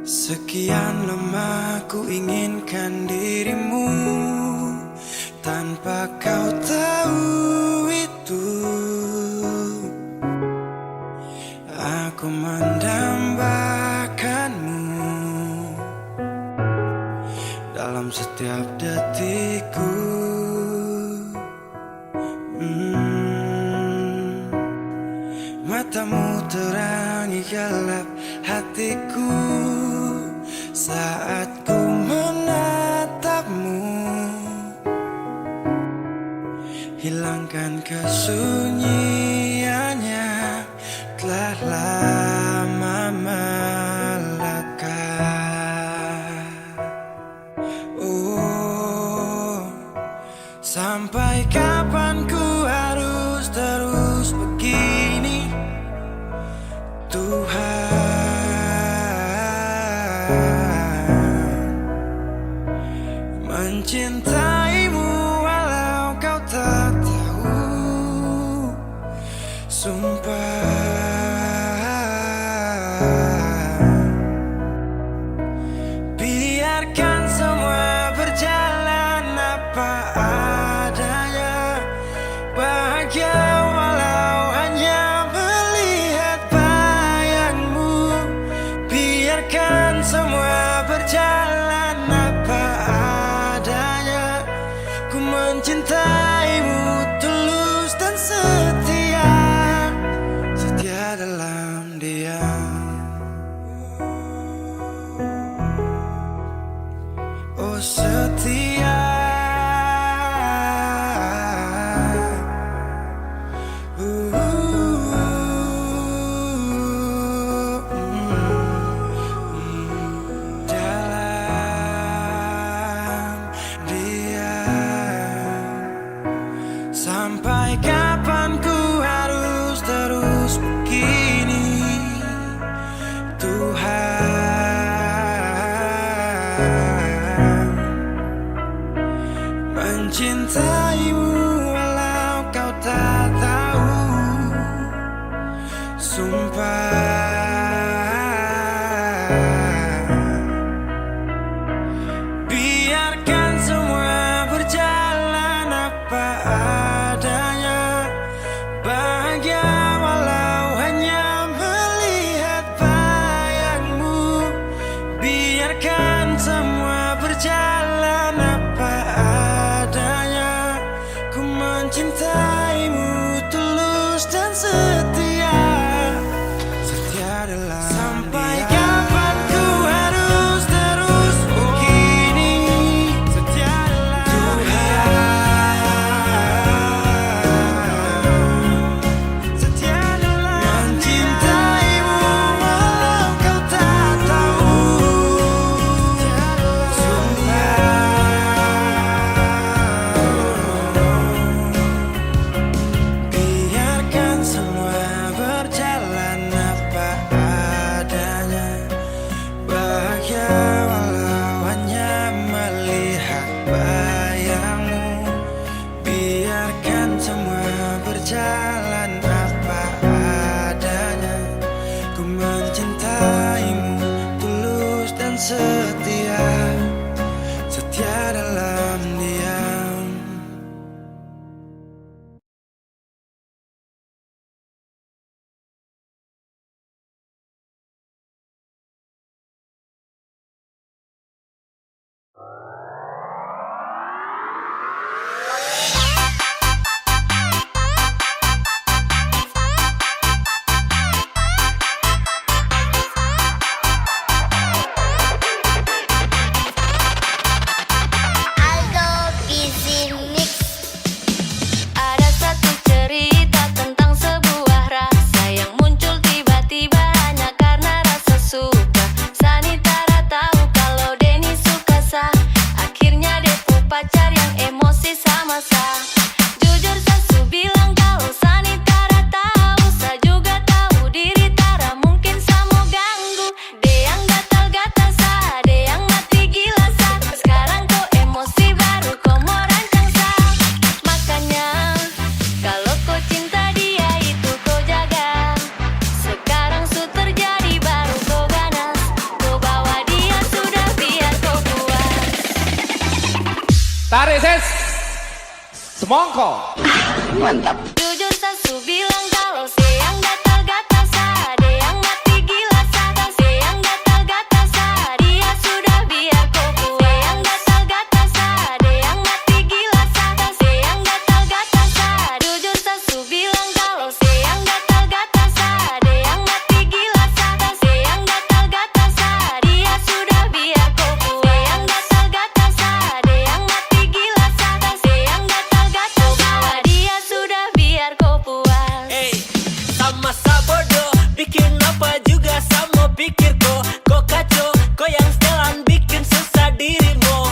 Sekian lama ku inginkan dirimu, tanpa kau tahu itu. Aku mendambakanmu dalam setiap detikku. Matamu terangi gelap hatiku saat ku menatapmu. Hilangkan kesunyiannya, telah lama melekat. Oh, sampai kapan ku harus terus begini, Tuhan. Mencintaimu walau kau tak tahu, sumpah. Biarkan semua berjalan apa adanya, bahagia walau hanya melihat bayangmu. Biarkan semua berjalan apa adanya, ku mencintaimu tulus dan setia, setia dalam diam. Oh setia, dalam diam. Sampai kapan ku harus terus begini, Tuhan. Mencintaimu walau kau tak tahu, sumpah. Biarkan semua berjalan apa adanya, bahagia walau hanya melihat bayangmu. Biarkan semua berjalan apa adanya, ku mencintaimu tulus dan setia, setia dalam sampai kapan ku harus terus begini, setia dalam setia dalam mencintaimu walau kau tak tahu, biarkan semua berjalan apa adanya, bahagia walau hanya melihat bayangmu. Biarkan semua berjalan apa adanya, ku mencintaimu tulus dan setia, setia dalam diam. Aldo Busy Mix. Ada satu cerita tentang sebuah rasa yang muncul tiba-tiba hanya karena rasa suka. Sanitara tahu kalau Denny suka Sa. Akhirnya Depo pacar yang emosi sama Sa. Jujur Sasu bilang kalau Sanitara tahu, Sa juga tahu diri Tara mungkin Sa mau ganggu. Dia yang gatal-gatal Sa, dia yang mati gila Sa. Sekarang kau emosi baru kau mau rancang Sa. Makanya kalau kau cinta dia itu kau jaga. Sekarang su terjadi baru kau ganas. Kau bawa Tarik ses. Semongko. Jujur sasu bilang kalau siang gatal-gatal ada yang mati gila sadar siang gatal-gatal dia sudah biar kau puas yang gatal-gatal ada yang mati gila sadar siang gatal-gatal jujur sasu bilang kalau siang gatal-gatal ada yang mati gila sadar siang gatal-gatal dia sudah biar kau puas yang gatal-gatal ada yang mati gila sadar siang gatal-gatal bawa dia sudah biar kau puas. Hey, sama-sama bodoh, bikin apa juga sama pikir kok kacau, kok yang setelan bikin susah dirimu.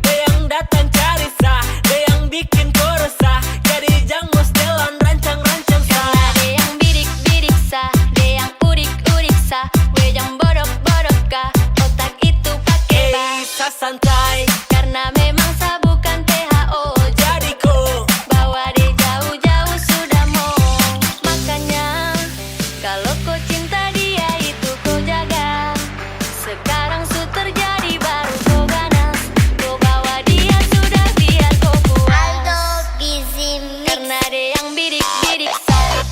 Dia yang datang cari sah, dia yang bikin kau resah, jadi jangan setelan rancang-rancang sah. Karena dia yang bidik-bidik sah, dia yang udik-udik sah, gue yang bodok-bodok kah, otak itu pakai Hey, sah santai, karena memang sah bukan THO. jadi kau Bawa dia jauh-jauh sudah mau. Makanya kalau kau cinta dia itu kau jaga. Sekarang su terjadi baru kau ganas. Kau bawa dia sudah biar kau puas. Karena dia yang bidik-bidik sah.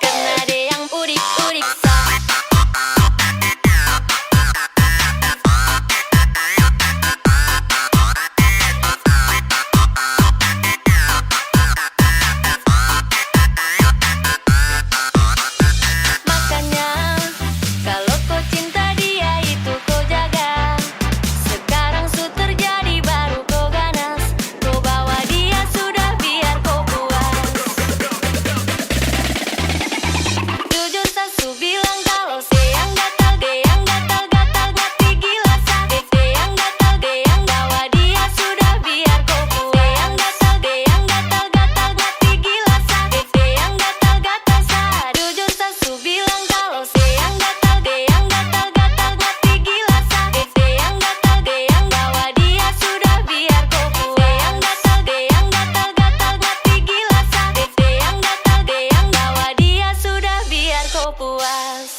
Karena dia yang udik-udik sah. Makanya kalau kau cinta dia itu kau jaga. Sekarang su terjadi baru kau ganas. Kau bawa dia sudah biar kau puas. Jujur sasu bilang kalau siang gatal dia yang gatal-gatal mati gila sah. Dia yang gatal dia yang bawa dia sudah biar kau puas. Yang gatal dia yang gatal-gatal mati gila sah. Dia yang gatal-gatal sah. Jujur sasu bilang kalau siang gatal dia yang gatal-gatal mati gila sah. Dia yang gatal dia yang bawa dia sudah biar kau puas. Yang gatal dia yang gatal-gatal mati gila sah. Dia yang gatal dia yang bawa dia sudah biar kau puas.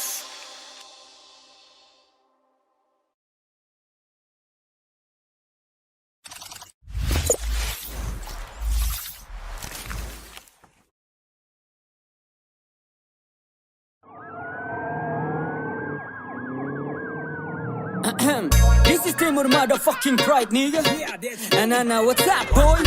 This is Timur motherfucking pride nigga. And what's up boy?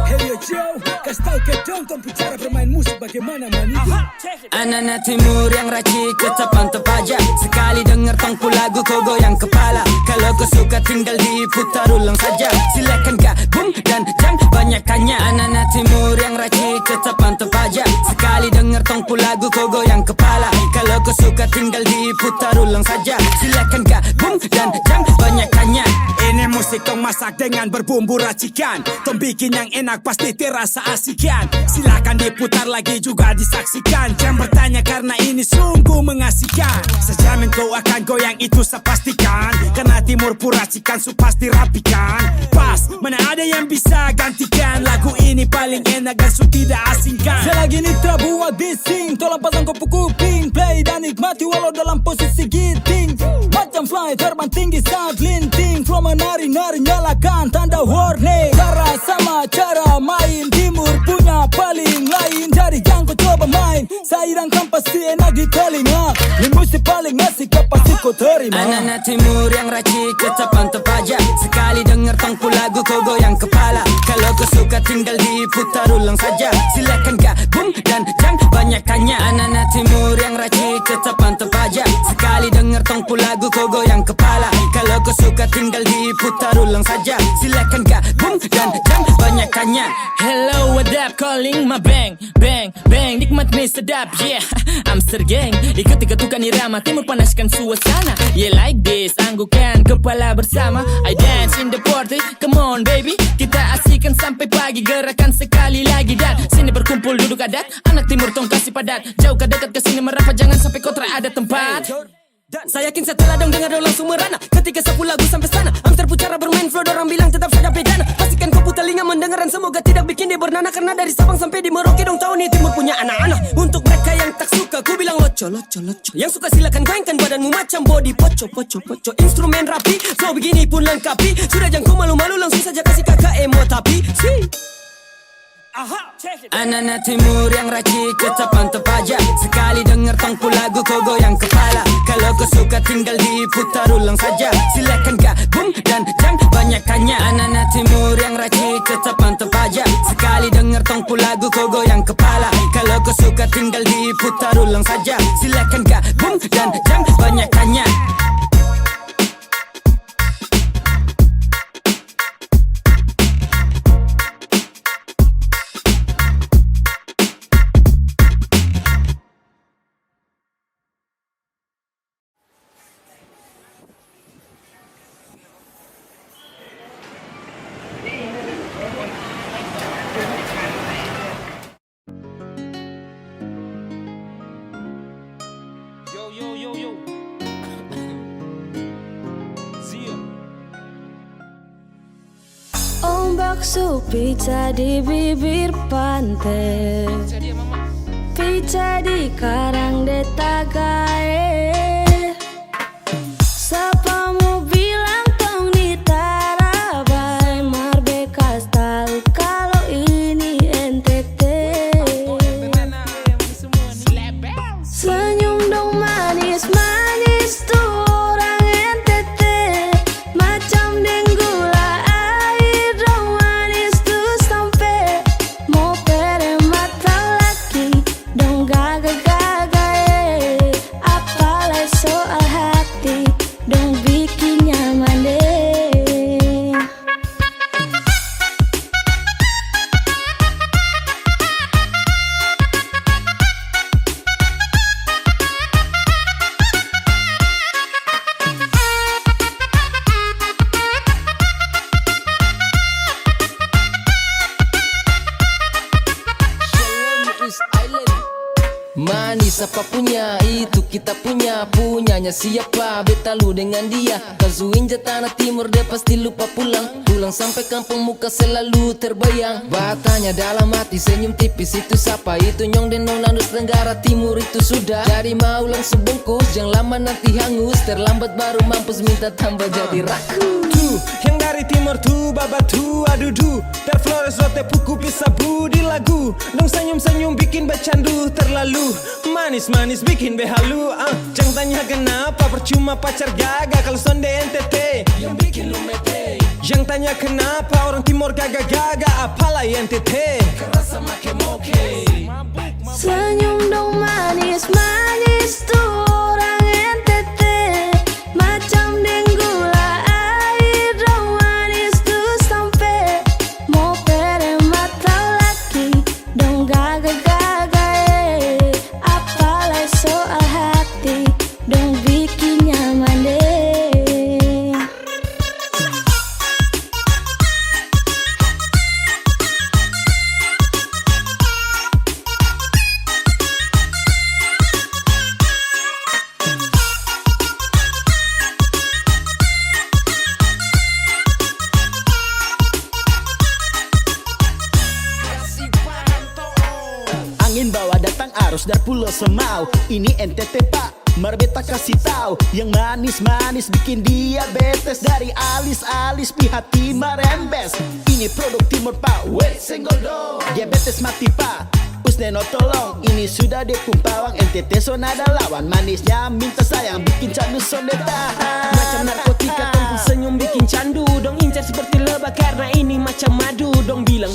Hey yo Joe, kasih tau ke dong tong bicara bermain musik bagaimana maniga. Anak-anak timur yang racik tetap mantap aja. Sekali denger tongku lagu kau goyang kepala. Kalau kau suka tinggal diputar ulang saja. Silakan gabung dan jangan banyak tanya. Anak-anak timur yang racik tetap mantap aja. Sekali denger tongku lagu kau goyang kepala. Kalau kau suka tinggal diputar ulang saja. Silakan gabung dan jangan banyak tanya. Ini musik tong masak dengan berbumbu racikan. Tong bikin yang enak pasti terasa asikan. Silakan diputar lagi juga disaksikan. Jangan bertanya karena ini sungguh mengasihkan. Sejamin kau akan goyang itu saya pastikan. Karena timur puracikan su pasti rapikan. Pas, mana ada yang bisa gantikan. Lagu ini paling enak dan su tidak asingkan. Selagi nitra buat bising, tolong pasang kopu kuping. Play dan nikmati walau dalam posisi giting. Macam fly terbang tinggi saat linting. Flow menari-nari nyalakan tanda warning. Cara sama cara main, timur punya paling lain. Jadi jangan kau coba main, sairang kan pasti enak di telinga. Ini musik paling asik ya pasti kau terima. Anak-anak timur yang racik tetap mantap aja. Sekali denger tongku lagu kau goyang kepala. Kalau kau suka tinggal diputar ulang saja. Silakan gabung dan jangan banyak tanya. Anak-anak timur yang racik tetap mantap aja. Sekali denger tongku lagu kau goyang kepala. Kalau kau suka tinggal diputar ulang saja. Silakan gabung dan jangan banyak tanya. Hello, what up? Calling my bang, bang, bang. Nikmat nih sedap, yeah. Amster gang, ikut-ikut tukang irama. Timur panaskan suasana, yeah like this. Anggukan kepala bersama. I dance in the party, come on baby. Kita asik sampai pagi, gerakan sekali lagi. Dan sini berkumpul duduk adat. Anak timur tong kasih padat. Jauh ke dekat ke sini merapat, jangan sampai kau tak ada tempat. Dan saya yakin setelah dong dengar dong langsung merana ketika 10 lagu sampai sana. Am terpucara bermain flow, orang bilang tetap saja bedana. Pastikan kau putar telinga mendengarkan, semoga tidak bikin dia bernana. Karena dari Sabang sampai di Merauke dong tahu nih timur punya anak-anak. Untuk mereka yang tak suka, ku bilang loco. Yang suka silakan goyangkan badanmu macam body poco. Instrumen rapi, flow begini pun lengkapi. Sudah jangan kau malu-malu, langsung saja kasih kakak emo tapi anak-anak timur yang racik tetap mantap aja. Sekali denger tongku lagu kau goyang kepala. Kalau kau suka tinggal diputar ulang saja. Silakan gabung dan jangan banyak tanya. Anak-anak timur yang racik tetap mantap aja. Sekali denger tongku lagu kau goyang kepala. Kalau kau suka tinggal diputar ulang saja. Silakan gabung dan jangan banyak tanya. Yo. Zia. Ombak supica di bibir pantai, pica di karang detagae. Sapamu bilang tong di Tarabai, Marbeka style kalau ini NTT. Senyum dong manis tuh orang NTT, macam denggula air dong manis tuh sampai mau pere mata laki dong gaga-gaga apalagi soal hati dong bikin nyaman deh. Manis apa punya, itu kita punya. Punyanya siapa, beta lu dengan dia. Kazuin tanah timur, dia pasti lupa pulang. Pulang sampai kampung muka selalu terbayang. Batanya dalam hati, senyum tipis itu siapa? Itu Nyong dan Nona Nus Tenggara Timur itu sudah. Jadi mau langsung bungkus, jangan lama nanti hangus. Terlambat baru mampus, minta tambah jadi raku. Tuh, yang dari timur tuh babatu adudu. Dar Flores rote puku pisabu di lagu. Dong senyum-senyum bikin bercandu terlalu. Manis-manis bikin behalu. Jangan tanya kenapa, percuma pacar gagal kalau sonde NTT yang bikin lu mete. Jangan tanya kenapa orang timur gaga-gaga apalah NTT. Kerasa make moke. Senyum dong manis tuh orang NTT, macam denggula air dong manis tuh sampai mau pere mata laki dong gaga-gaga apalagi soal hati dong bikin nyaman deh. Angin bawa datang arus dari Pulau Semau. Ini NTT pak, Marbeta kasih tahu. Yang manis-manis bikin diabetes. Dari alis-alis pi hati merembes. Ini produk timur pak, weh senggol dong. Diabetes mati pak, Usneno tolong. Ini sudah depumpawang, NTT zona ada lawan. Manisnya minta sayang, bikin candu sonde tahan. Macam narkotika tongku senyum bikin candu. Dong incar seperti lebah karena ini macam madu. Dong bilang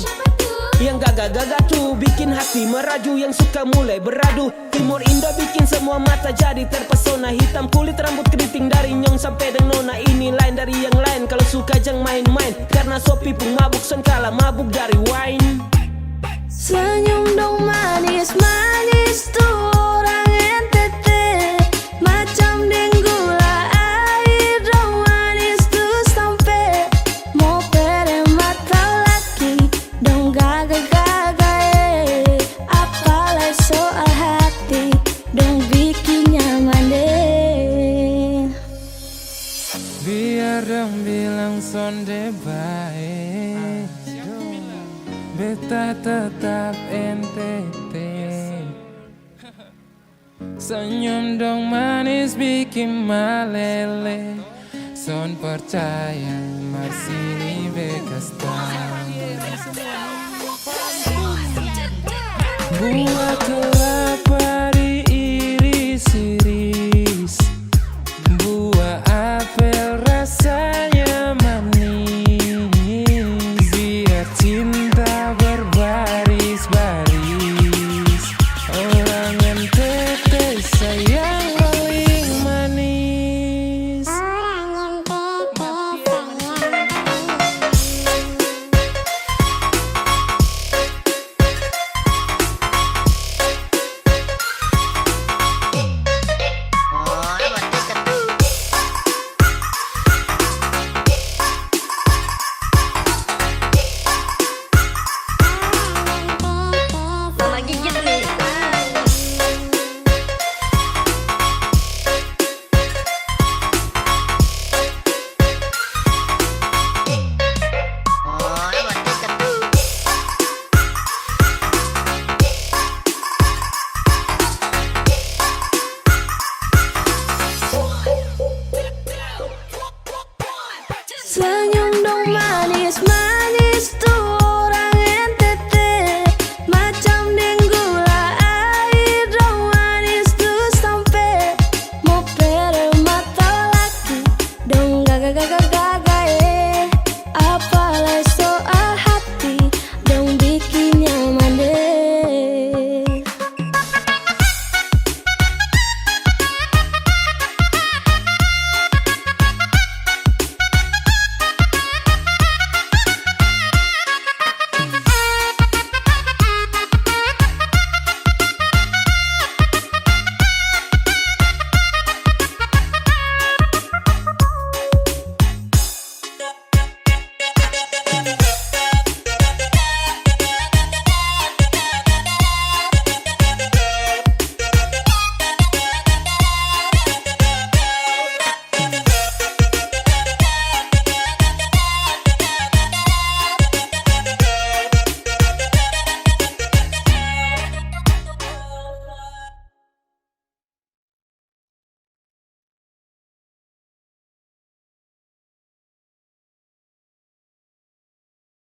yang gaga-gaga tuh bikin hati meraju. Yang suka mulai beradu. Timur Indo bikin semua mata jadi terpesona. Hitam kulit rambut keriting dari Nyong sampai dengan Nona. Ini lain dari yang lain, kalau suka jangan main-main. Karena sopi pun mabuk, son kalah mabuk dari wine. Senyum dong manis tuh orang NTT, macam denggula air dong manis tuh sampai mau pere mata laki dong gaga-gaga apalagi soal hati dong bikin nyaman deh. love NTT. Senyum dong manis bikin meleleh. Son percaya Marsini bekas tahu. Buat